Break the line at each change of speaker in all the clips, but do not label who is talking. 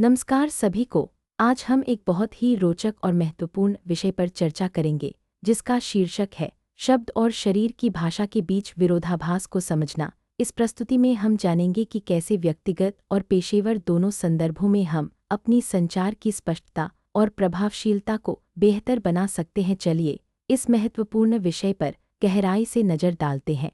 नमस्कार सभी को। आज हम एक बहुत ही रोचक और महत्वपूर्ण विषय पर चर्चा करेंगे, जिसका शीर्षक है शब्द और शरीर की भाषा के बीच विरोधाभास को समझना। इस प्रस्तुति में हम जानेंगे कि कैसे व्यक्तिगत और पेशेवर दोनों संदर्भों में हम अपनी संचार की स्पष्टता और प्रभावशीलता को बेहतर बना सकते हैं। चलिए इस महत्वपूर्ण विषय पर गहराई से नज़र डालते हैं।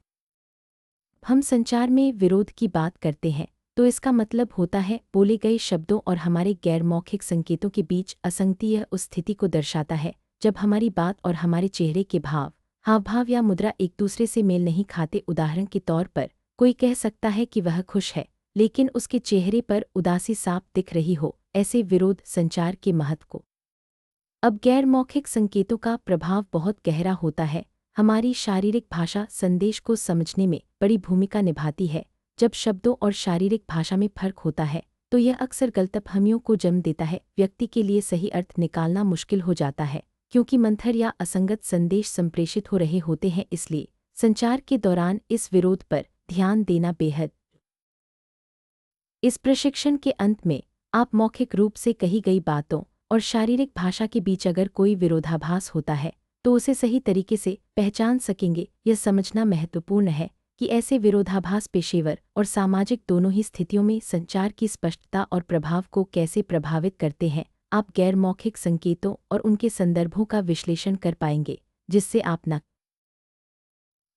हम संचार में विरोध की बात करते हैं तो इसका मतलब होता है बोले गए शब्दों और हमारे गैर मौखिक संकेतों के बीच असंगति। यह उस स्थिति को दर्शाता है जब हमारी बात और हमारे चेहरे के भाव, हावभाव या मुद्रा एक दूसरे से मेल नहीं खाते। उदाहरण के तौर पर कोई कह सकता है कि वह खुश है, लेकिन उसके चेहरे पर उदासी साफ दिख रही हो। ऐसे विरोध संचार के महत्व को। अब गैर मौखिक संकेतों का प्रभाव बहुत गहरा होता है। हमारी शारीरिक भाषा संदेश को समझने में बड़ी भूमिका निभाती है। जब शब्दों और शारीरिक भाषा में फर्क होता है तो यह अक्सर गलतफहमियों को जन्म देता है। व्यक्ति के लिए सही अर्थ निकालना मुश्किल हो जाता है, क्योंकि मंथर या असंगत संदेश संप्रेषित हो रहे होते हैं। इसलिए संचार के दौरान इस विरोध पर ध्यान देना बेहद। इस प्रशिक्षण के अंत में आप मौखिक रूप से कही गई बातों और शारीरिक भाषा के बीच अगर कोई विरोधाभास होता है तो उसे सही तरीके से पहचान सकेंगे। यह समझना महत्वपूर्ण है कि ऐसे विरोधाभास पेशेवर और सामाजिक दोनों ही स्थितियों में संचार की स्पष्टता और प्रभाव को कैसे प्रभावित करते हैं। आप गैर मौखिक संकेतों और उनके संदर्भों का विश्लेषण कर पाएंगे, जिससे आप न।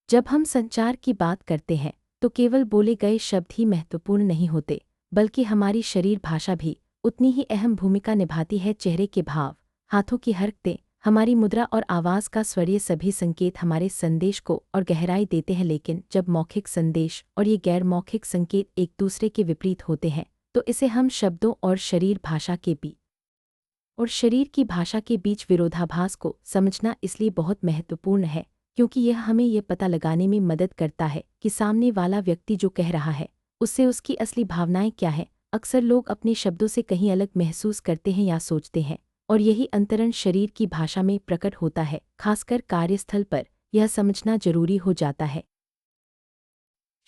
जब हम संचार की बात करते हैं तो केवल बोले गए शब्द ही महत्वपूर्ण नहीं होते, बल्कि हमारी शरीर भाषा भी उतनी ही अहम भूमिका निभाती है। चेहरे के भाव, हाथों की हरकतें, हमारी मुद्रा और आवाज़ का स्वर, ये सभी संकेत हमारे संदेश को और गहराई देते हैं। लेकिन जब मौखिक संदेश और ये गैर मौखिक संकेत एक दूसरे के विपरीत होते हैं तो इसे हम शब्दों और शरीर भाषा के बीच और शरीर की भाषा के बीच विरोधाभास को समझना इसलिए बहुत महत्वपूर्ण है, क्योंकि यह हमें यह पता लगाने में मदद करता है कि सामने वाला व्यक्ति जो कह रहा है उससे उसकी असली भावनाएं क्या हैं। अक्सर लोग अपने शब्दों से कहीं अलग महसूस करते हैं या सोचते हैं, और यही अंतरण शरीर की भाषा में प्रकट होता है। खासकर कार्यस्थल पर यह समझना जरूरी हो जाता है।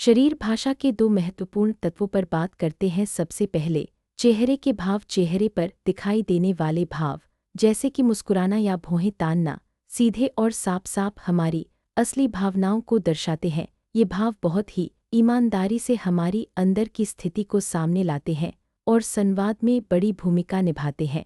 शरीर भाषा के दो महत्वपूर्ण तत्वों पर बात करते हैं। सबसे पहले चेहरे के भाव। चेहरे पर दिखाई देने वाले भाव, जैसे कि मुस्कुराना या भौहें तानना, सीधे और साफ साफ हमारी असली भावनाओं को दर्शाते हैं। ये भाव बहुत ही ईमानदारी से हमारी अंदर की स्थिति को सामने लाते हैं और संवाद में बड़ी भूमिका निभाते हैं।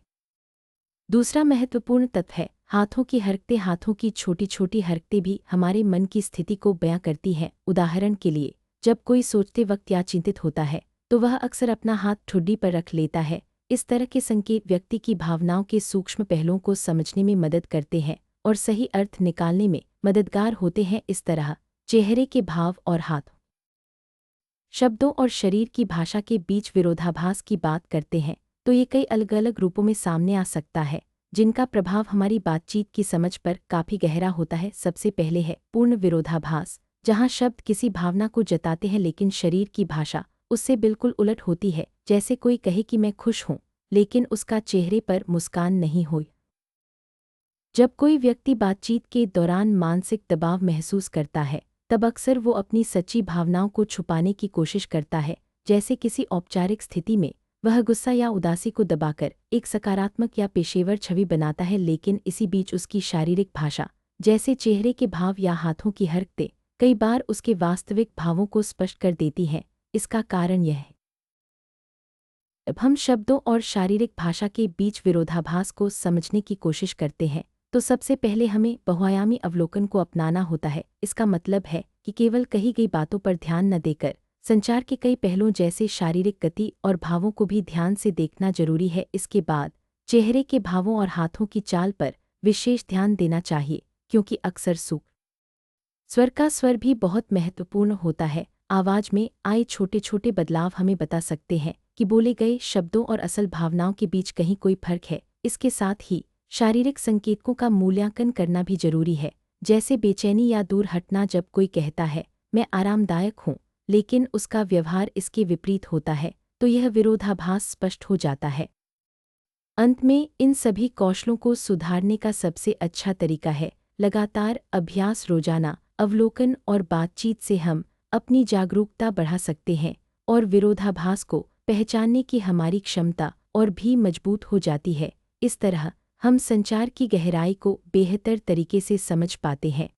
दूसरा महत्वपूर्ण तत्व है हाथों की हरकतें। हाथों की छोटी छोटी हरकतें भी हमारे मन की स्थिति को बयां करती हैं। उदाहरण के लिए, जब कोई सोचते वक्त या चिंतित होता है तो वह अक्सर अपना हाथ ठुड्डी पर रख लेता है। इस तरह के संकेत व्यक्ति की भावनाओं के सूक्ष्म पहलुओं को समझने में मदद करते हैं और सही अर्थ निकालने में मददगार होते हैं। इस तरह चेहरे के भाव और हाथ शब्दों और शरीर की भाषा के बीच विरोधाभास की बात करते हैं तो ये कई अलग अलग रूपों में सामने आ सकता है, जिनका प्रभाव हमारी बातचीत की समझ पर काफी गहरा होता है। सबसे पहले है पूर्ण विरोधाभास, जहां शब्द किसी भावना को जताते हैं लेकिन शरीर की भाषा उससे बिल्कुल उलट होती है। जैसे कोई कहे कि मैं खुश हूं, लेकिन उसका चेहरे पर मुस्कान नहीं हो। जब कोई व्यक्ति बातचीत के दौरान मानसिक दबाव महसूस करता है तब अक्सर वो अपनी सच्ची भावनाओं को छुपाने की कोशिश करता है। जैसे किसी औपचारिक स्थिति में वह गुस्सा या उदासी को दबाकर एक सकारात्मक या पेशेवर छवि बनाता है, लेकिन इसी बीच उसकी शारीरिक भाषा, जैसे चेहरे के भाव या हाथों की हरकतें, कई बार उसके वास्तविक भावों को स्पष्ट कर देती हैं। इसका कारण यह है, अब हम शब्दों और शारीरिक भाषा के बीच विरोधाभास को समझने की कोशिश करते हैं तो सबसे पहले हमें बहुआयामी अवलोकन को अपनाना होता है। इसका मतलब है कि केवल कही गई बातों पर ध्यान न देकर संचार के कई पहलुओं जैसे शारीरिक गति और भावों को भी ध्यान से देखना जरूरी है। इसके बाद चेहरे के भावों और हाथों की चाल पर विशेष ध्यान देना चाहिए, क्योंकि अक्सर स्वर का स्वर भी बहुत महत्वपूर्ण होता है। आवाज में आए छोटे छोटे बदलाव हमें बता सकते हैं कि बोले गए शब्दों और असल भावनाओं के बीच कहीं कोई फर्क है। इसके साथ ही शारीरिक संकेतों का मूल्यांकन करना भी जरूरी है, जैसे बेचैनी या दूर हटना। जब कोई कहता है मैं आरामदायक हूँ, लेकिन उसका व्यवहार इसके विपरीत होता है, तो यह विरोधाभास स्पष्ट हो जाता है। अंत में इन सभी कौशलों को सुधारने का सबसे अच्छा तरीका है लगातार अभ्यास। रोजाना अवलोकन और बातचीत से हम अपनी जागरूकता बढ़ा सकते हैं और विरोधाभास को पहचानने की हमारी क्षमता और भी मजबूत हो जाती है। इस तरह हम संचार की गहराई को बेहतर तरीके से समझ पाते हैं।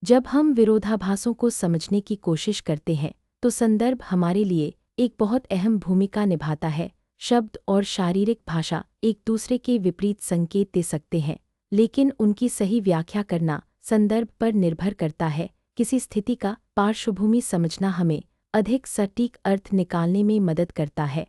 जब हम विरोधाभासों को समझने की कोशिश करते हैं तो संदर्भ हमारे लिए एक बहुत अहम भूमिका निभाता है। शब्द और शारीरिक भाषा एक दूसरे के विपरीत संकेत दे सकते हैं, लेकिन उनकी सही व्याख्या करना संदर्भ पर निर्भर करता है। किसी स्थिति का पार्श्वभूमि समझना हमें अधिक सटीक अर्थ निकालने में मदद करता है।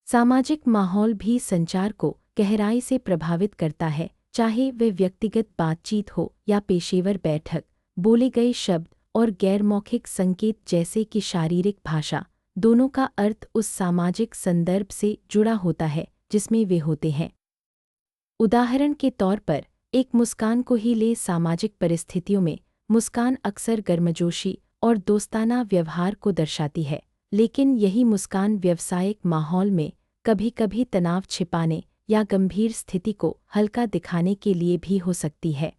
सामाजिक माहौल भी संचार को गहराई से प्रभावित करता है, चाहे वह व्यक्तिगत बातचीत हो या पेशेवर बैठक। बोले गए शब्द और गैर-मौखिक संकेत जैसे कि शारीरिक भाषा, दोनों का अर्थ उस सामाजिक संदर्भ से जुड़ा होता है जिसमें वे होते हैं। उदाहरण के तौर पर एक मुस्कान को ही ले। सामाजिक परिस्थितियों में मुस्कान अक्सर गर्मजोशी और दोस्ताना व्यवहार को दर्शाती है, लेकिन यही मुस्कान व्यावसायिक माहौल में कभी-कभी तनाव छिपाने या गंभीर स्थिति को हल्का दिखाने के लिए भी हो सकती है।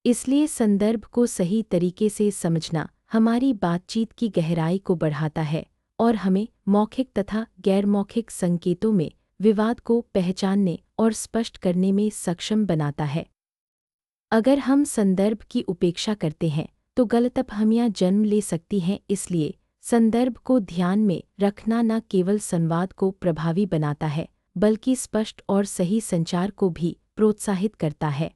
इसलिए संदर्भ को सही तरीके से समझना हमारी बातचीत की गहराई को बढ़ाता है और हमें मौखिक तथा गैर-मौखिक संकेतों में विवाद को पहचानने और स्पष्ट करने में सक्षम बनाता है। अगर हम संदर्भ की उपेक्षा करते हैं तो गलतफहमियां जन्म ले सकती हैं। इसलिए संदर्भ को ध्यान में रखना न केवल संवाद को प्रभावी बनाता है, बल्कि स्पष्ट और सही संचार को भी प्रोत्साहित करता है।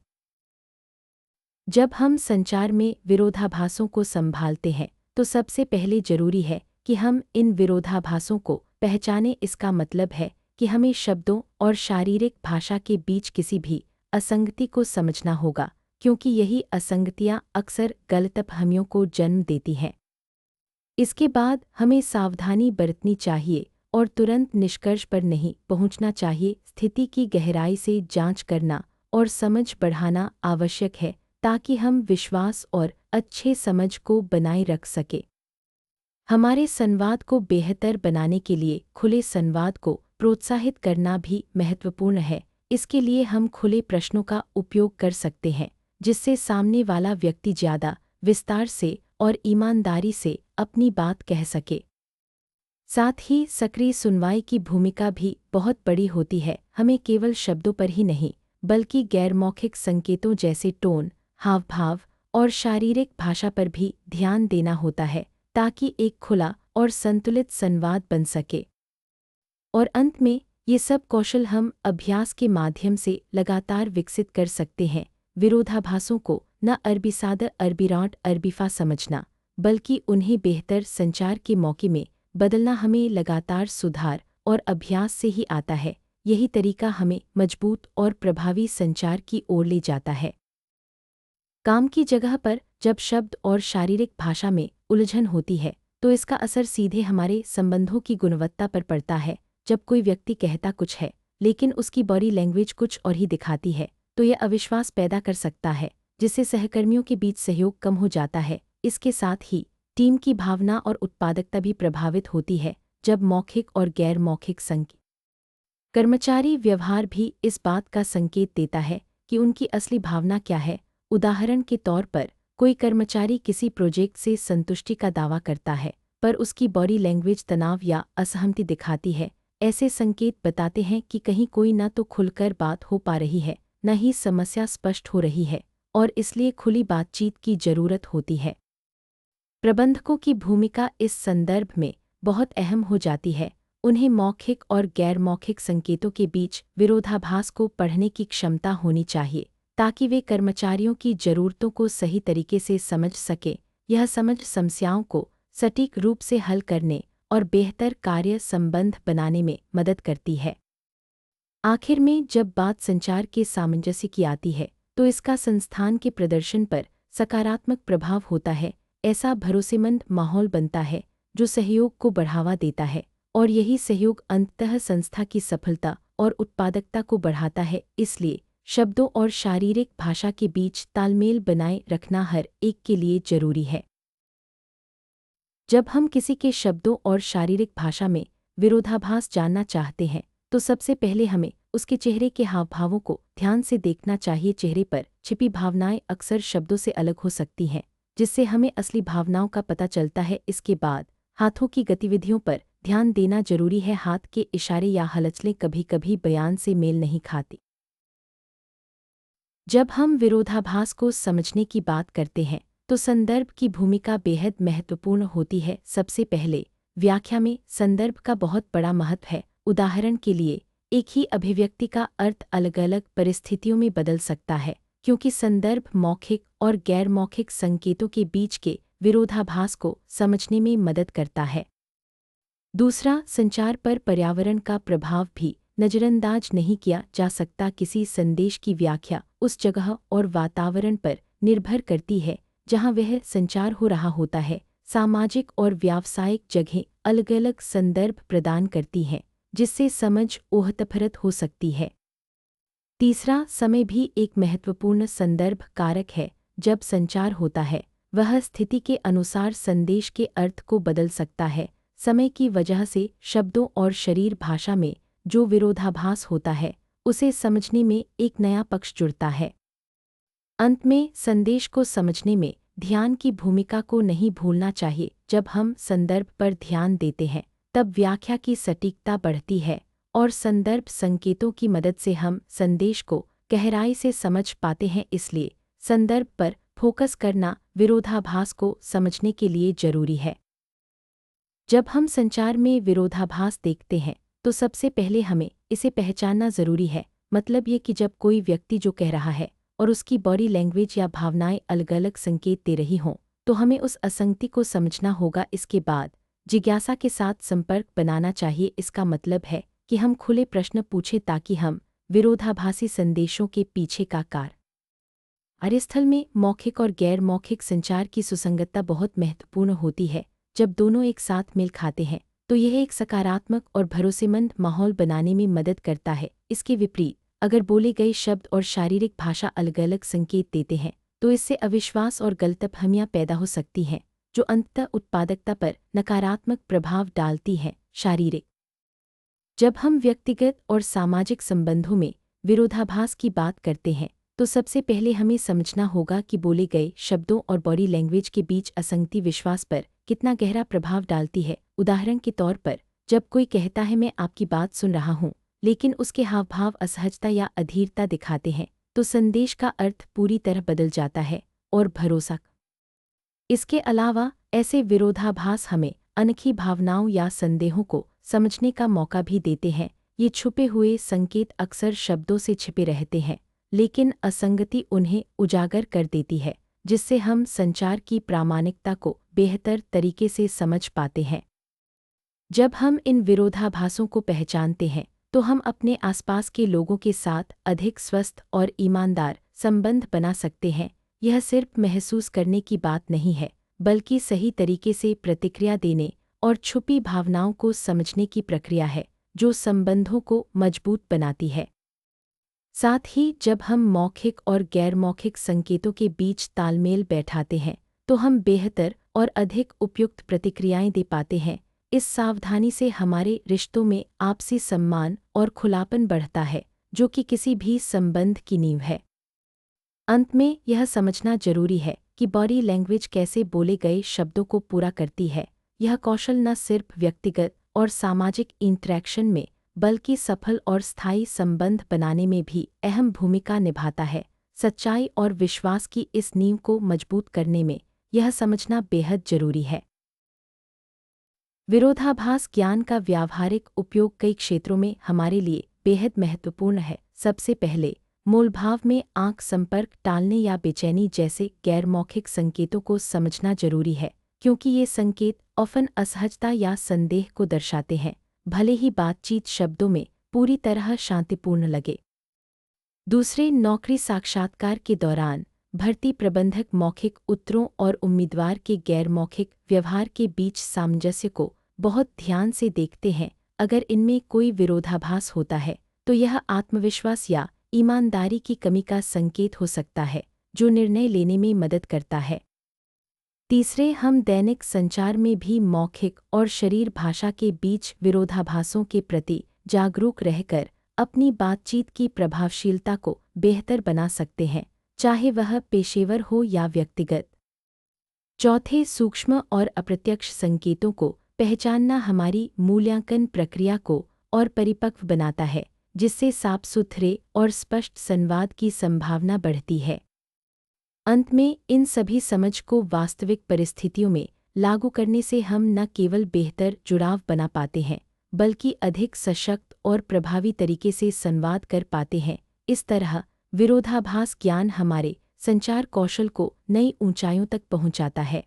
जब हम संचार में विरोधाभासों को संभालते हैं तो सबसे पहले जरूरी है कि हम इन विरोधाभासों को पहचानें। इसका मतलब है कि हमें शब्दों और शारीरिक भाषा के बीच किसी भी असंगति को समझना होगा, क्योंकि यही असंगतियां अक्सर गलतफहमियों को जन्म देती हैं। इसके बाद हमें सावधानी बरतनी चाहिए और तुरंत निष्कर्ष पर नहीं पहुंचना चाहिए। स्थिति की गहराई से जांच करना और समझ बढ़ाना आवश्यक है ताकि हम विश्वास और अच्छे समझ को बनाए रख सके। हमारे संवाद को बेहतर बनाने के लिए खुले संवाद को प्रोत्साहित करना भी महत्वपूर्ण है। इसके लिए हम खुले प्रश्नों का उपयोग कर सकते हैं, जिससे सामने वाला व्यक्ति ज़्यादा विस्तार से और ईमानदारी से अपनी बात कह सके। साथ ही सक्रिय सुनवाई की भूमिका भी बहुत बड़ी होती है। हमें केवल शब्दों पर ही नहीं, बल्कि गैर-मौखिक संकेतों जैसे टोन, हाव-भाव और शारीरिक भाषा पर भी ध्यान देना होता है, ताकि एक खुला और संतुलित संवाद बन सके। और अंत में ये सब कौशल हम अभ्यास के माध्यम से लगातार विकसित कर सकते हैं। विरोधाभासों को न अरबीसाद अरबीराट अरबीफा समझना, बल्कि उन्हें बेहतर संचार के मौके में बदलना हमें लगातार सुधार और अभ्यास से ही आता है। यही तरीका हमें मजबूत और प्रभावी संचार की ओर ले जाता है। काम की जगह पर जब शब्द और शारीरिक भाषा में उलझन होती है तो इसका असर सीधे हमारे संबंधों की गुणवत्ता पर पड़ता है। जब कोई व्यक्ति कहता कुछ है लेकिन उसकी बॉडी लैंग्वेज कुछ और ही दिखाती है तो यह अविश्वास पैदा कर सकता है, जिससे सहकर्मियों के बीच सहयोग कम हो जाता है। इसके साथ ही टीम की भावना और उत्पादकता भी प्रभावित होती है। जब मौखिक और गैर मौखिक संकेत कर्मचारी व्यवहार भी इस बात का संकेत देता है कि उनकी असली भावना क्या है। उदाहरण के तौर पर कोई कर्मचारी किसी प्रोजेक्ट से संतुष्टि का दावा करता है, पर उसकी बॉडी लैंग्वेज तनाव या असहमति दिखाती है। ऐसे संकेत बताते हैं कि कहीं कोई न तो खुलकर बात हो पा रही है, न ही समस्या स्पष्ट हो रही है, और इसलिए खुली बातचीत की जरूरत होती है। प्रबंधकों की भूमिका इस संदर्भ में बहुत अहम हो जाती है। उन्हें मौखिक और गैर मौखिक संकेतों के बीच विरोधाभास को पढ़ने की क्षमता होनी चाहिए, ताकि वे कर्मचारियों की ज़रूरतों को सही तरीके से समझ सके। यह समझ समस्याओं को सटीक रूप से हल करने और बेहतर कार्य संबंध बनाने में मदद करती है। आखिर में जब बात संचार के सामंजस्य की आती है तो इसका संस्थान के प्रदर्शन पर सकारात्मक प्रभाव होता है। ऐसा भरोसेमंद माहौल बनता है जो सहयोग को बढ़ावा देता है, और यही सहयोग अंततः संस्था की सफलता और उत्पादकता को बढ़ाता है। इसलिए शब्दों और शारीरिक भाषा के बीच तालमेल बनाए रखना हर एक के लिए जरूरी है। जब हम किसी के शब्दों और शारीरिक भाषा में विरोधाभास जानना चाहते हैं तो सबसे पहले हमें उसके चेहरे के हावभावों को ध्यान से देखना चाहिए। चेहरे पर छिपी भावनाएं अक्सर शब्दों से अलग हो सकती हैं, जिससे हमें असली भावनाओं का पता चलता है। इसके बाद हाथों की गतिविधियों पर ध्यान देना जरूरी है। हाथ के इशारे या हलचलें कभी कभी बयान से मेल नहीं खाती। जब हम विरोधाभास को समझने की बात करते हैं तो संदर्भ की भूमिका बेहद महत्वपूर्ण होती है। सबसे पहले व्याख्या में संदर्भ का बहुत बड़ा महत्व है। उदाहरण के लिए एक ही अभिव्यक्ति का अर्थ अलग अलग परिस्थितियों में बदल सकता है, क्योंकि संदर्भ मौखिक और गैर मौखिक संकेतों के बीच के विरोधाभास को समझने में मदद करता है। दूसरा, संचार पर पर्यावरण का प्रभाव भी नज़रअंदाज नहीं किया जा सकता। किसी संदेश की व्याख्या उस जगह और वातावरण पर निर्भर करती है जहां वह संचार हो रहा होता है। सामाजिक और व्यावसायिक जगहें अलग अलग संदर्भ प्रदान करती हैं, जिससे समझ ओहतफरत हो सकती है। तीसरा, समय भी एक महत्वपूर्ण संदर्भ कारक है। जब संचार होता है, वह स्थिति के अनुसार संदेश के अर्थ को बदल सकता है। समय की वजह से शब्दों और शरीर भाषा में जो विरोधाभास होता है, उसे समझने में एक नया पक्ष जुड़ता है। अंत में, संदेश को समझने में ध्यान की भूमिका को नहीं भूलना चाहिए। जब हम संदर्भ पर ध्यान देते हैं, तब व्याख्या की सटीकता बढ़ती है और संदर्भ संकेतों की मदद से हम संदेश को गहराई से समझ पाते हैं। इसलिए संदर्भ पर फोकस करना विरोधाभास को समझने के लिए जरूरी है। जब हम संचार में विरोधाभास देखते हैं तो सबसे पहले हमें इसे पहचानना जरूरी है। मतलब ये कि जब कोई व्यक्ति जो कह रहा है और उसकी बॉडी लैंग्वेज या भावनाएं अलग अलग संकेत दे रही हों, तो हमें उस असंगति को समझना होगा। इसके बाद जिज्ञासा के साथ संपर्क बनाना चाहिए। इसका मतलब है कि हम खुले प्रश्न पूछें ताकि हम विरोधाभासी संदेशों के पीछे का कार्यस्थल में मौखिक और गैर मौखिक संचार की सुसंगतता बहुत महत्वपूर्ण होती है। जब दोनों एक साथ मिल खाते हैं तो यह एक सकारात्मक और भरोसेमंद माहौल बनाने में मदद करता है। इसके विपरीत, अगर बोले गए शब्द और शारीरिक भाषा अलग अलग संकेत देते हैं तो इससे अविश्वास और गलतफहमियां पैदा हो सकती हैं, जो अंततः उत्पादकता पर नकारात्मक प्रभाव डालती हैं। शारीरिक, जब हम व्यक्तिगत और सामाजिक संबंधों में विरोधाभास की बात करते हैं तो सबसे पहले हमें समझना होगा कि बोले गए शब्दों और बॉडी लैंग्वेज के बीच असंगति विश्वास पर कितना गहरा प्रभाव डालती है। उदाहरण के तौर पर, जब कोई कहता है मैं आपकी बात सुन रहा हूँ, लेकिन उसके हावभाव असहजता या अधीरता दिखाते हैं, तो संदेश का अर्थ पूरी तरह बदल जाता है और भरोसा। इसके अलावा ऐसे विरोधाभास हमें अनखी भावनाओं या संदेहों को समझने का मौका भी देते हैं। ये छुपे हुए संकेत अक्सर शब्दों से छिपे रहते हैं, लेकिन असंगति उन्हें उजागर कर देती है, जिससे हम संचार की प्रामाणिकता को बेहतर तरीके से समझ पाते हैं। जब हम इन विरोधाभासों को पहचानते हैं तो हम अपने आसपास के लोगों के साथ अधिक स्वस्थ और ईमानदार संबंध बना सकते हैं। यह सिर्फ महसूस करने की बात नहीं है, बल्कि सही तरीके से प्रतिक्रिया देने और छुपी भावनाओं को समझने की प्रक्रिया है, जो संबंधों को मजबूत बनाती है। साथ ही जब हम मौखिक और गैर मौखिक संकेतों के बीच तालमेल बैठाते हैं तो हम बेहतर और अधिक उपयुक्त प्रतिक्रियाएं दे पाते हैं। इस सावधानी से हमारे रिश्तों में आपसी सम्मान और खुलापन बढ़ता है, जो कि किसी भी संबंध की नींव है। अंत में यह समझना जरूरी है कि बॉडी लैंग्वेज कैसे बोले गए शब्दों को पूरा करती है। यह कौशल न सिर्फ व्यक्तिगत और सामाजिक इंटरैक्शन में, बल्कि सफल और स्थायी संबंध बनाने में भी अहम भूमिका निभाता है। सच्चाई और विश्वास की इस नींव को मजबूत करने में यह समझना बेहद जरूरी है। विरोधाभास ज्ञान का व्यावहारिक उपयोग कई क्षेत्रों में हमारे लिए बेहद महत्वपूर्ण है। सबसे पहले, मूलभाव में आंख संपर्क टालने या बेचैनी जैसे गैर मौखिक संकेतों को समझना जरूरी है, क्योंकि ये संकेत ऑफन असहजता या संदेह को दर्शाते हैं, भले ही बातचीत शब्दों में पूरी तरह शांतिपूर्ण लगे। दूसरे, नौकरी साक्षात्कार के दौरान भर्ती प्रबंधक मौखिक उत्तरों और उम्मीदवार के गैर मौखिक व्यवहार के बीच सामंजस्य को बहुत ध्यान से देखते हैं। अगर इनमें कोई विरोधाभास होता है तो यह आत्मविश्वास या ईमानदारी की कमी का संकेत हो सकता है, जो निर्णय लेने में मदद करता है। तीसरे, हम दैनिक संचार में भी मौखिक और शरीर भाषा के बीच विरोधाभासों के प्रति जागरूक रहकर अपनी बातचीत की प्रभावशीलता को बेहतर बना सकते हैं, चाहे वह पेशेवर हो या व्यक्तिगत। चौथे, सूक्ष्म और अप्रत्यक्ष संकेतों को पहचानना हमारी मूल्यांकन प्रक्रिया को और परिपक्व बनाता है, जिससे साफ सुथरे और स्पष्ट संवाद की संभावना बढ़ती है। अंत में इन सभी समझ को वास्तविक परिस्थितियों में लागू करने से हम न केवल बेहतर जुड़ाव बना पाते हैं, बल्कि अधिक सशक्त और प्रभावी तरीके से संवाद कर पाते हैं। इस तरह विरोधाभास ज्ञान हमारे संचार कौशल को नई ऊंचाइयों तक पहुंचाता है।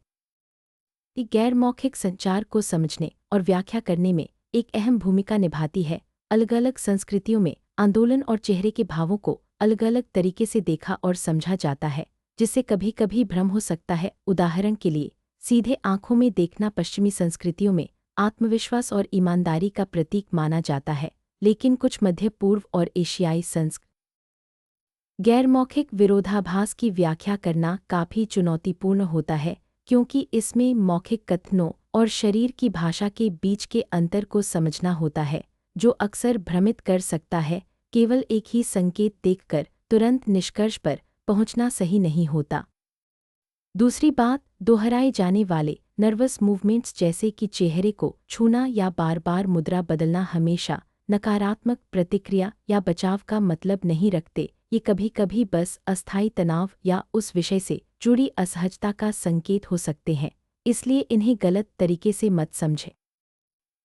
गैर मौखिक संचार को समझने और व्याख्या करने में एक अहम भूमिका निभाती है। अलग अलग संस्कृतियों में आंदोलन और चेहरे के भावों को अलग अलग तरीके से देखा और समझा जाता है, जिससे कभी कभी भ्रम हो सकता है। उदाहरण के लिए, सीधे आंखों में देखना पश्चिमी संस्कृतियों में आत्मविश्वास और ईमानदारी का प्रतीक माना जाता है, लेकिन कुछ मध्य पूर्व और एशियाई संस्कृति गैरमौखिक विरोधाभास की व्याख्या करना काफी चुनौतीपूर्ण होता है, क्योंकि इसमें मौखिक कथनों और शरीर की भाषा के बीच के अंतर को समझना होता है, जो अक्सर भ्रमित कर सकता है। केवल एक ही संकेत देखकर तुरंत निष्कर्ष पर पहुंचना सही नहीं होता। दूसरी बात, दोहराए जाने वाले नर्वस मूवमेंट्स जैसे कि चेहरे को छूना या बार बार मुद्रा बदलना हमेशा नकारात्मक प्रतिक्रिया या बचाव का मतलब नहीं रखते। ये कभी कभी बस अस्थायी तनाव या उस विषय से जुड़ी असहजता का संकेत हो सकते हैं, इसलिए इन्हें गलत तरीके से मत समझें।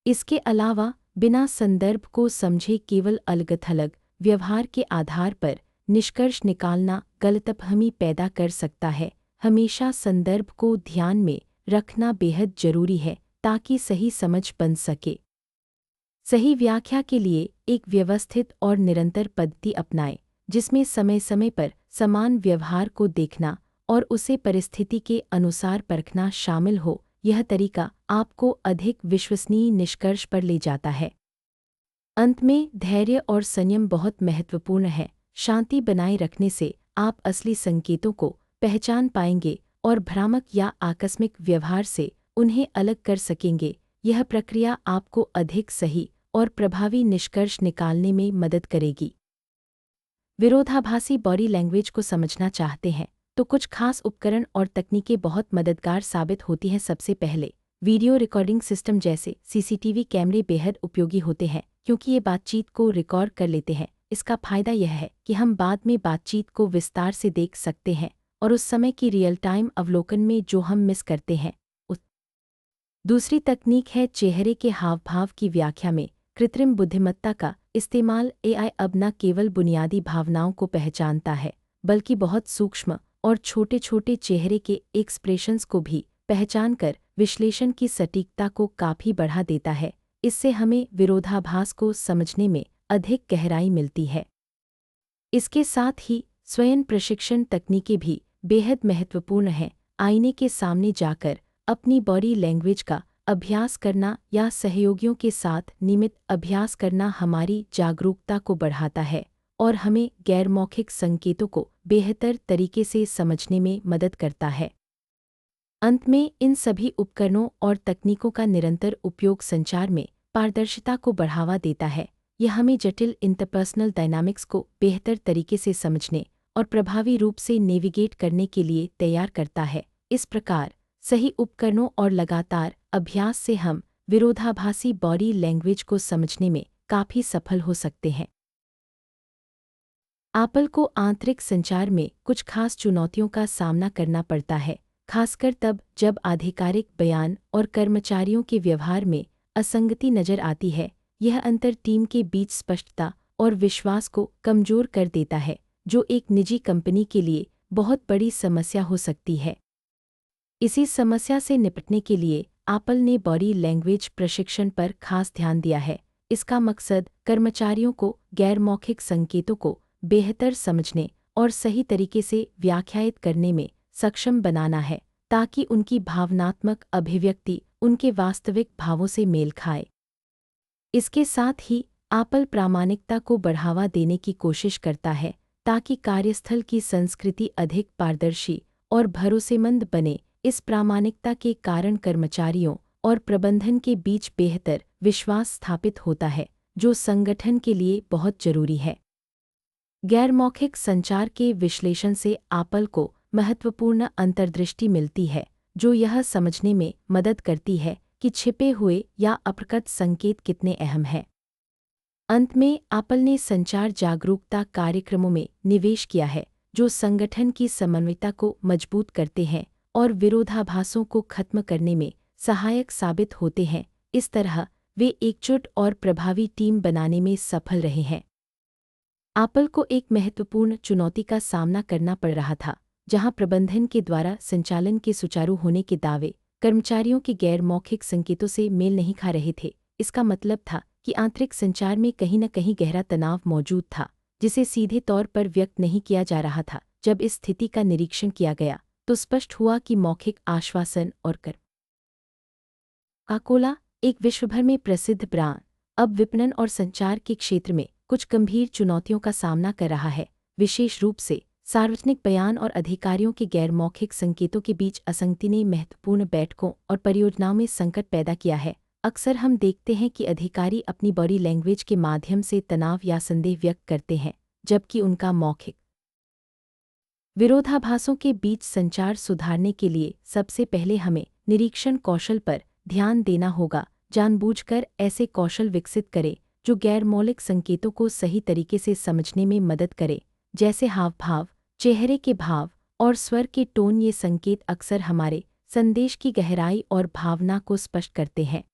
इसके अलावा बिना संदर्भ को समझे केवल अलग-थलग व्यवहार के आधार पर निष्कर्ष निकालना गलतफहमी पैदा कर सकता है। हमेशा संदर्भ को ध्यान में रखना बेहद जरूरी है ताकि सही समझ बन सके। सही व्याख्या के लिए एक व्यवस्थित और निरंतर पद्धति अपनाएं, जिसमें समय समय पर समान व्यवहार को देखना और उसे परिस्थिति के अनुसार परखना शामिल हो। यह तरीका आपको अधिक विश्वसनीय निष्कर्ष पर ले जाता है। अंत में धैर्य और संयम बहुत महत्वपूर्ण है। शांति बनाए रखने से आप असली संकेतों को पहचान पाएंगे और भ्रामक या आकस्मिक व्यवहार से उन्हें अलग कर सकेंगे। यह प्रक्रिया आपको अधिक सही और प्रभावी निष्कर्ष निकालने में मदद करेगी। विरोधाभासी बॉडी लैंग्वेज को समझना चाहते हैं तो कुछ खास उपकरण और तकनीकें बहुत मददगार साबित होती हैं। सबसे पहले, वीडियो रिकॉर्डिंग सिस्टम जैसे सीसीटीवी कैमरे बेहद उपयोगी होते हैं, क्योंकि ये बातचीत को रिकॉर्ड कर लेते हैं। इसका फायदा यह है कि हम बाद में बातचीत को विस्तार से देख सकते हैं और उस समय की रियल टाइम अवलोकन में जो हम मिस करते हैं उस दूसरी तकनीक है चेहरे के हाव भाव की व्याख्या में कृत्रिम बुद्धिमत्ता का इस्तेमाल। एआई अब न केवल बुनियादी भावनाओं को पहचानता है, बल्कि बहुत सूक्ष्म और छोटे छोटे चेहरे के एक्सप्रेशंस को भी पहचान कर विश्लेषण की सटीकता को काफी बढ़ा देता है। इससे हमें विरोधाभास को समझने में अधिक गहराई मिलती है। इसके साथ ही स्वयं प्रशिक्षण तकनीकें भी बेहद महत्वपूर्ण हैं। आईने के सामने जाकर अपनी बॉडी लैंग्वेज का अभ्यास करना या सहयोगियों के साथ नियमित अभ्यास करना हमारी जागरूकता को बढ़ाता है और हमें गैरमौखिक संकेतों को बेहतर तरीके से समझने में मदद करता है। अंत में इन सभी उपकरणों और तकनीकों का निरंतर उपयोग संचार में पारदर्शिता को बढ़ावा देता है। यह हमें जटिल इंटरपर्सनल डायनामिक्स को बेहतर तरीके से समझने और प्रभावी रूप से नेविगेट करने के लिए तैयार करता है। इस प्रकार सही उपकरणों और लगातार अभ्यास से हम विरोधाभासी बॉडी लैंग्वेज को समझने में काफी सफल हो सकते हैं। एप्पल को आंतरिक संचार में कुछ खास चुनौतियों का सामना करना पड़ता है, खासकर तब जब आधिकारिक बयान और कर्मचारियों के व्यवहार में असंगति नजर आती है। यह अंतर टीम के बीच स्पष्टता और विश्वास को कमजोर कर देता है, जो एक निजी कंपनी के लिए बहुत बड़ी समस्या हो सकती है। इसी समस्या से निपटने के लिए एप्पल ने बॉडी लैंग्वेज प्रशिक्षण पर खास ध्यान दिया है। इसका मकसद कर्मचारियों को गैर-मौखिक संकेतों को बेहतर समझने और सही तरीके से व्याख्यायित करने में सक्षम बनाना है, ताकि उनकी भावनात्मक अभिव्यक्ति उनके वास्तविक भावों से मेल खाए। इसके साथ ही एप्पल प्रामाणिकता को बढ़ावा देने की कोशिश करता है, ताकि कार्यस्थल की संस्कृति अधिक पारदर्शी और भरोसेमंद बने। इस प्रामाणिकता के कारण कर्मचारियों और प्रबंधन के बीच बेहतर विश्वास स्थापित होता है, जो संगठन के लिए बहुत जरूरी है। गैर-मौखिक संचार के विश्लेषण से एप्पल को महत्वपूर्ण अंतर्दृष्टि मिलती है, जो यह समझने में मदद करती है कि छिपे हुए या अप्रकट संकेत कितने अहम हैं। अंत में एप्पल ने संचार जागरूकता कार्यक्रमों में निवेश किया है जो संगठन की समन्वयता को मजबूत करते हैं और विरोधाभासों को खत्म करने में सहायक साबित होते हैं। इस तरह वे एकजुट और प्रभावी टीम बनाने में सफल रहे हैं। एप्पल को एक महत्वपूर्ण चुनौती का सामना करना पड़ रहा था, जहां प्रबंधन के द्वारा संचालन के सुचारू होने के दावे कर्मचारियों के गैर मौखिक संकेतों से मेल नहीं खा रहे थे। इसका मतलब था कि आंतरिक संचार में कहीं न कहीं गहरा तनाव मौजूद था, जिसे सीधे तौर पर व्यक्त नहीं किया जा रहा था। जब इस स्थिति का निरीक्षण किया गया तो स्पष्ट हुआ कि मौखिक आश्वासन और कोका-कोला, एक विश्वभर में प्रसिद्ध ब्रांड, अब विपणन और संचार के क्षेत्र में कुछ गंभीर चुनौतियों का सामना कर रहा है। विशेष रूप से सार्वजनिक बयान और अधिकारियों के गैर मौखिक संकेतों के बीच असंगति ने महत्वपूर्ण बैठकों और परियोजनाओं में संकट पैदा किया है। अक्सर हम देखते हैं कि अधिकारी अपनी बॉडी लैंग्वेज के माध्यम से तनाव या संदेह व्यक्त करते हैं, जबकि उनका मौखिक विरोधाभासों के बीच संचार सुधारने के लिए सबसे पहले हमें निरीक्षण कौशल पर ध्यान देना होगा। जानबूझकर ऐसे कौशल विकसित करें जो गैर मौलिक संकेतों को सही तरीके से समझने में मदद करे, जैसे हाव-भाव, चेहरे के भाव और स्वर के टोन। ये संकेत अक्सर हमारे संदेश की गहराई और भावना को स्पष्ट करते हैं।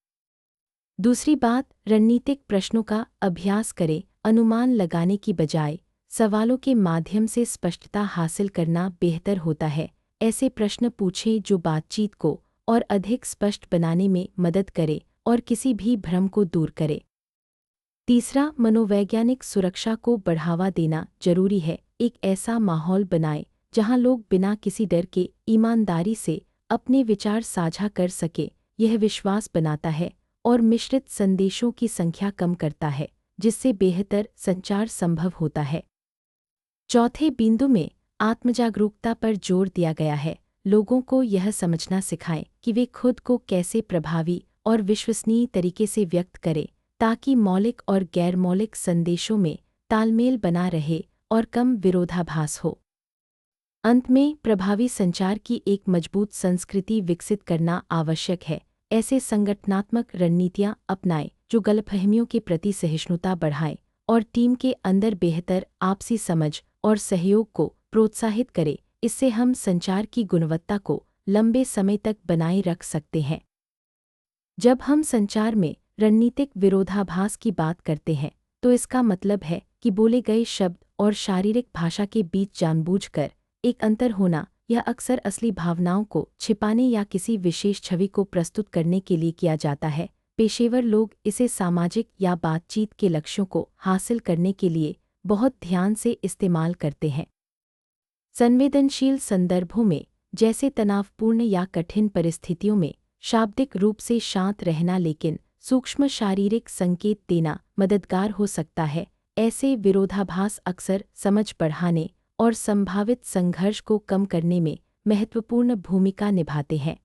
दूसरी बात, रणनीतिक प्रश्नों का अभ्यास करें। अनुमान लगाने की बजाय सवालों के माध्यम से स्पष्टता हासिल करना बेहतर होता है। ऐसे प्रश्न पूछें जो बातचीत को और अधिक स्पष्ट बनाने में मदद करे और किसी भी भ्रम को दूर करे। तीसरा, मनोवैज्ञानिक सुरक्षा को बढ़ावा देना जरूरी है। एक ऐसा माहौल बनाएं जहां लोग बिना किसी डर के ईमानदारी से अपने विचार साझा कर सके। यह विश्वास बनाता है और मिश्रित संदेशों की संख्या कम करता है, जिससे बेहतर संचार संभव होता है। चौथे बिंदु में आत्मजागरूकता पर जोर दिया गया है। लोगों को यह समझना सिखाएं कि वे खुद को कैसे प्रभावी और विश्वसनीय तरीके से व्यक्त करें, ताकि मौलिक और गैर मौलिक संदेशों में तालमेल बना रहे और कम विरोधाभास हो। अंत में, प्रभावी संचार की एक मजबूत संस्कृति विकसित करना आवश्यक है। ऐसे संगठनात्मक रणनीतियां अपनाएं जो गलतफहमियों के प्रति सहिष्णुता बढ़ाएं और टीम के अंदर बेहतर आपसी समझ और सहयोग को प्रोत्साहित करें। इससे हम संचार की गुणवत्ता को लंबे समय तक बनाए रख सकते हैं। जब हम संचार में रणनीतिक विरोधाभास की बात करते हैं, तो इसका मतलब है कि बोले गए शब्द और शारीरिक भाषा के बीच जानबूझकर एक अंतर होना। यह अक्सर असली भावनाओं को छिपाने या किसी विशेष छवि को प्रस्तुत करने के लिए किया जाता है। पेशेवर लोग इसे सामाजिक या बातचीत के लक्ष्यों को हासिल करने के लिए बहुत ध्यान से इस्तेमाल करते हैं। संवेदनशील संदर्भों में, जैसे तनावपूर्ण या कठिन परिस्थितियों में, शाब्दिक रूप से शांत रहना लेकिन सूक्ष्म शारीरिक संकेत देना मददगार हो सकता है। ऐसे विरोधाभास अक्सर समझ बढ़ाने और संभावित संघर्ष को कम करने में महत्वपूर्ण भूमिका निभाते हैं।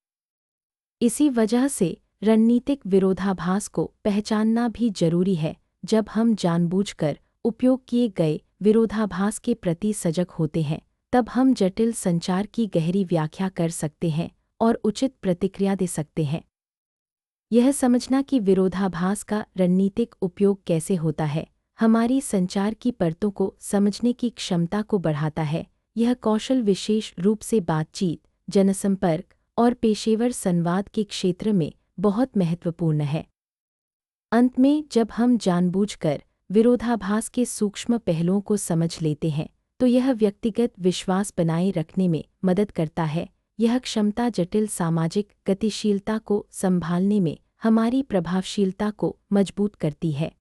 इसी वजह से रणनीतिक विरोधाभास को पहचानना भी जरूरी है। जब हम जानबूझकर उपयोग किए गए विरोधाभास के प्रति सजग होते हैं, तब हम जटिल संचार की गहरी व्याख्या कर सकते हैं और उचित प्रतिक्रिया दे सकते हैं। यह समझना कि विरोधाभास का रणनीतिक उपयोग कैसे होता है, हमारी संचार की परतों को समझने की क्षमता को बढ़ाता है। यह कौशल विशेष रूप से बातचीत, जनसंपर्क और पेशेवर संवाद के क्षेत्र में बहुत महत्वपूर्ण है। अंत में, जब हम जानबूझकर विरोधाभास के सूक्ष्म पहलुओं को समझ लेते हैं, तो यह व्यक्तिगत विश्वास बनाए रखने में मदद करता है। यह क्षमता जटिल सामाजिक गतिशीलता को संभालने में हमारी प्रभावशीलता को मजबूत करती है।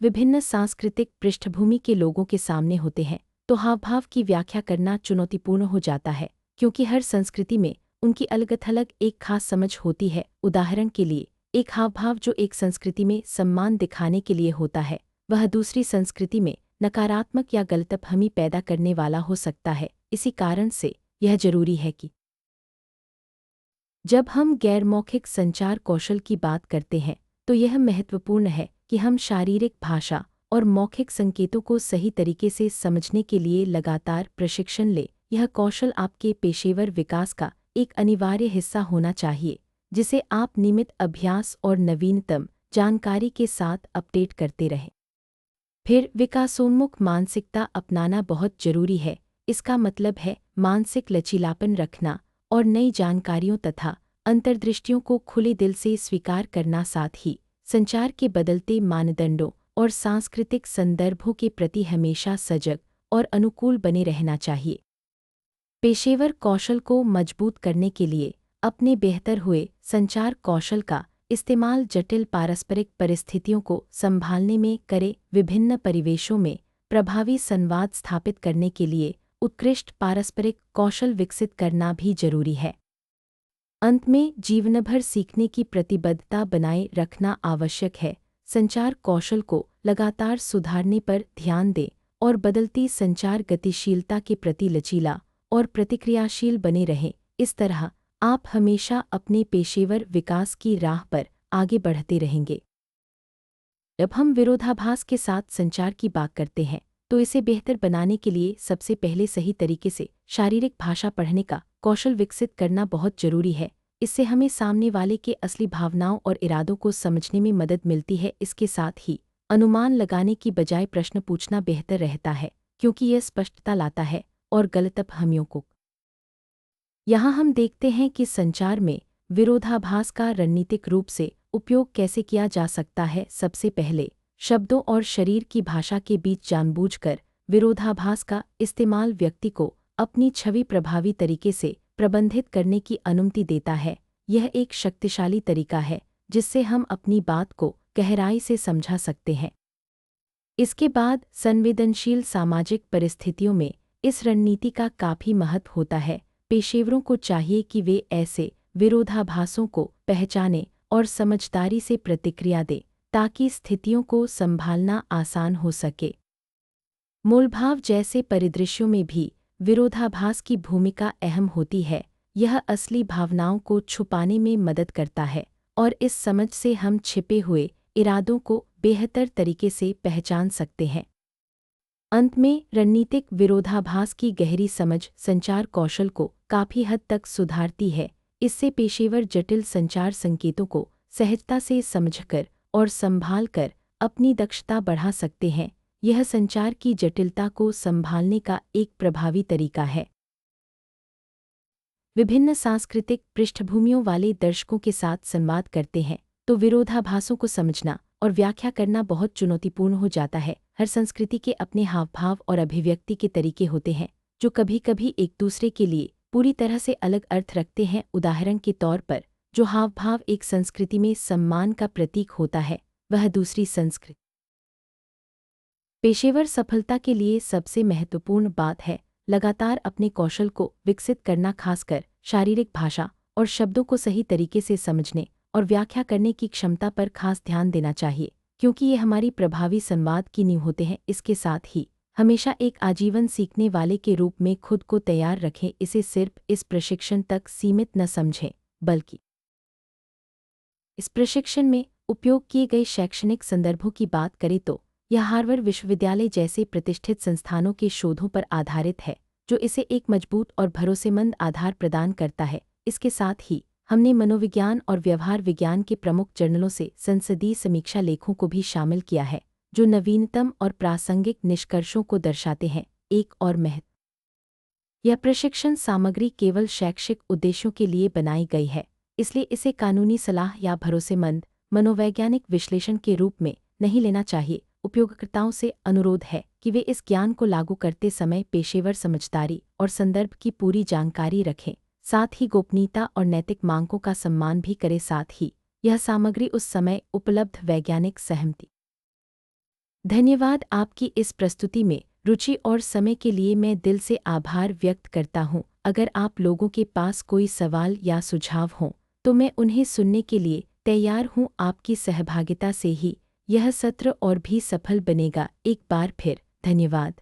विभिन्न सांस्कृतिक पृष्ठभूमि के लोगों के सामने होते हैं, तो हावभाव की व्याख्या करना चुनौतीपूर्ण हो जाता है, क्योंकि हर संस्कृति में उनकी अलग-थलग एक खास समझ होती है। उदाहरण के लिए, एक हावभाव जो एक संस्कृति में सम्मान दिखाने के लिए होता है, वह दूसरी संस्कृति में नकारात्मक या गलतफहमी पैदा करने वाला हो सकता है। इसी कारण से यह जरूरी है कि जब हम गैर मौखिक संचार कौशल की बात करते हैं, तो यह महत्वपूर्ण है कि हम शारीरिक भाषा और मौखिक संकेतों को सही तरीके से समझने के लिए लगातार प्रशिक्षण लें। यह कौशल आपके पेशेवर विकास का एक अनिवार्य हिस्सा होना चाहिए, जिसे आप नियमित अभ्यास और नवीनतम जानकारी के साथ अपडेट करते रहें। फिर विकासोन्मुख मानसिकता अपनाना बहुत जरूरी है। इसका मतलब है मानसिक लचीलापन रखना और नई जानकारियों तथा अंतर्दृष्टियों को खुले दिल से स्वीकार करना, साथ ही संचार के बदलते मानदंडों और सांस्कृतिक संदर्भों के प्रति हमेशा सजग और अनुकूल बने रहना चाहिए। पेशेवर कौशल को मजबूत करने के लिए अपने बेहतर हुए संचार कौशल का इस्तेमाल जटिल पारस्परिक परिस्थितियों को संभालने में करें। विभिन्न परिवेशों में प्रभावी संवाद स्थापित करने के लिए उत्कृष्ट पारस्परिक कौशल विकसित करना भी जरूरी है। अंत में जीवनभर सीखने की प्रतिबद्धता बनाए रखना आवश्यक है। संचार कौशल को लगातार सुधारने पर ध्यान दें और बदलती संचार गतिशीलता के प्रति लचीला और प्रतिक्रियाशील बने रहें। इस तरह आप हमेशा अपने पेशेवर विकास की राह पर आगे बढ़ते रहेंगे। जब हम विरोधाभास के साथ संचार की बात करते हैं तो इसे बेहतर बनाने के लिए सबसे पहले सही तरीके से शारीरिक भाषा पढ़ने का कौशल विकसित करना बहुत जरूरी है। इससे हमें सामने वाले के असली भावनाओं और इरादों को समझने में मदद मिलती है। इसके साथ ही अनुमान लगाने की बजाय प्रश्न पूछना बेहतर रहता है, क्योंकि यह स्पष्टता लाता है और गलतफहमियों को। यहाँ हम देखते हैं कि संचार में विरोधाभास का रणनीतिक रूप से उपयोग कैसे किया जा सकता है। सबसे पहले शब्दों और शरीर की भाषा के बीच जानबूझकर विरोधाभास का इस्तेमाल व्यक्ति को अपनी छवि प्रभावी तरीके से प्रबंधित करने की अनुमति देता है। यह एक शक्तिशाली तरीका है जिससे हम अपनी बात को गहराई से समझा सकते हैं। इसके बाद संवेदनशील सामाजिक परिस्थितियों में इस रणनीति का काफी महत्व होता है। पेशेवरों को चाहिए कि वे ऐसे विरोधाभासों को पहचानें और समझदारी से प्रतिक्रिया दें ताकि स्थितियों को संभालना आसान हो सके। मूलभाव जैसे परिदृश्यों में भी विरोधाभास की भूमिका अहम होती है। यह असली भावनाओं को छुपाने में मदद करता है और इस समझ से हम छिपे हुए इरादों को बेहतर तरीके से पहचान सकते हैं। अंत में रणनीतिक विरोधाभास की गहरी समझ संचार कौशल को काफी हद तक सुधारती है। इससे पेशेवर जटिल संचार संकेतों को सहजता से समझकर और संभालकर अपनी दक्षता बढ़ा सकते हैं। यह संचार की जटिलता को संभालने का एक प्रभावी तरीका है। विभिन्न सांस्कृतिक पृष्ठभूमियों वाले दर्शकों के साथ संवाद करते हैं तो विरोधाभासों को समझना और व्याख्या करना बहुत चुनौतीपूर्ण हो जाता है। हर संस्कृति के अपने हावभाव और अभिव्यक्ति के तरीके होते हैं जो कभी कभी एक दूसरे के लिए पूरी तरह से अलग अर्थ रखते हैं। उदाहरण के तौर पर जो हावभाव एक संस्कृति में सम्मान का प्रतीक होता है वह दूसरी संस्कृति। पेशेवर सफलता के लिए सबसे महत्वपूर्ण बात है लगातार अपने कौशल को विकसित करना, खासकर शारीरिक भाषा और शब्दों को सही तरीके से समझने और व्याख्या करने की क्षमता पर खास ध्यान देना चाहिए, क्योंकि ये हमारी प्रभावी संवाद की नींव होते हैं। इसके साथ ही हमेशा एक आजीवन सीखने वाले के रूप में खुद को तैयार रखें। इसे सिर्फ इस प्रशिक्षण तक सीमित न समझें, बल्कि इस प्रशिक्षण में उपयोग किए गए शैक्षणिक संदर्भों की बात करें तो यह हार्वर्ड विश्वविद्यालय जैसे प्रतिष्ठित संस्थानों के शोधों पर आधारित है, जो इसे एक मजबूत और भरोसेमंद आधार प्रदान करता है। इसके साथ ही हमने मनोविज्ञान और व्यवहार विज्ञान के प्रमुख जर्नलों से संसदीय समीक्षा लेखों को भी शामिल किया है, जो नवीनतम और प्रासंगिक निष्कर्षों को दर्शाते हैं। एक और यह प्रशिक्षण सामग्री केवल शैक्षिक उद्देश्यों के लिए बनाई गई है, इसलिए इसे कानूनी सलाह या भरोसेमंद मनोवैज्ञानिक विश्लेषण के रूप में नहीं लेना चाहिए। उपयोगकर्ताओं से अनुरोध है कि वे इस ज्ञान को लागू करते समय पेशेवर समझदारी और संदर्भ की पूरी जानकारी रखें, साथ ही गोपनीयता और नैतिक मांगों का सम्मान भी करें। साथ ही यह सामग्री उस समय उपलब्ध वैज्ञानिक सहमति। धन्यवाद आपकी इस प्रस्तुति में रुचि और समय के लिए मैं दिल से आभार व्यक्त करता हूँ। अगर आप लोगों के पास कोई सवाल या सुझाव हों तो मैं उन्हें सुनने के लिए तैयार हूँ। आपकी सहभागिता से ही यह सत्र और भी सफल बनेगा। एक बार फिर धन्यवाद।